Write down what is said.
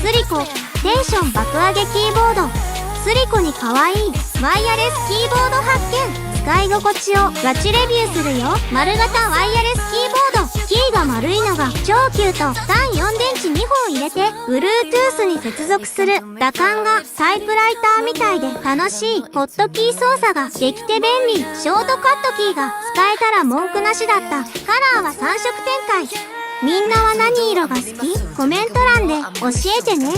スリコテンション爆上げキーボード。スリコに可愛いワイヤレスキーボード発見。使い心地をガチレビューするよ。丸型ワイヤレスキーボード。キーが丸いのが超キュート。単4電池2本入れて Bluetooth に接続する。打感がタイプライターみたいで楽しい。ホットキー操作が激手便利。ショートカットキーが使えたら文句なしだった。カラーは3色展開。みんなは何色が好き？コメント欄で教えてね。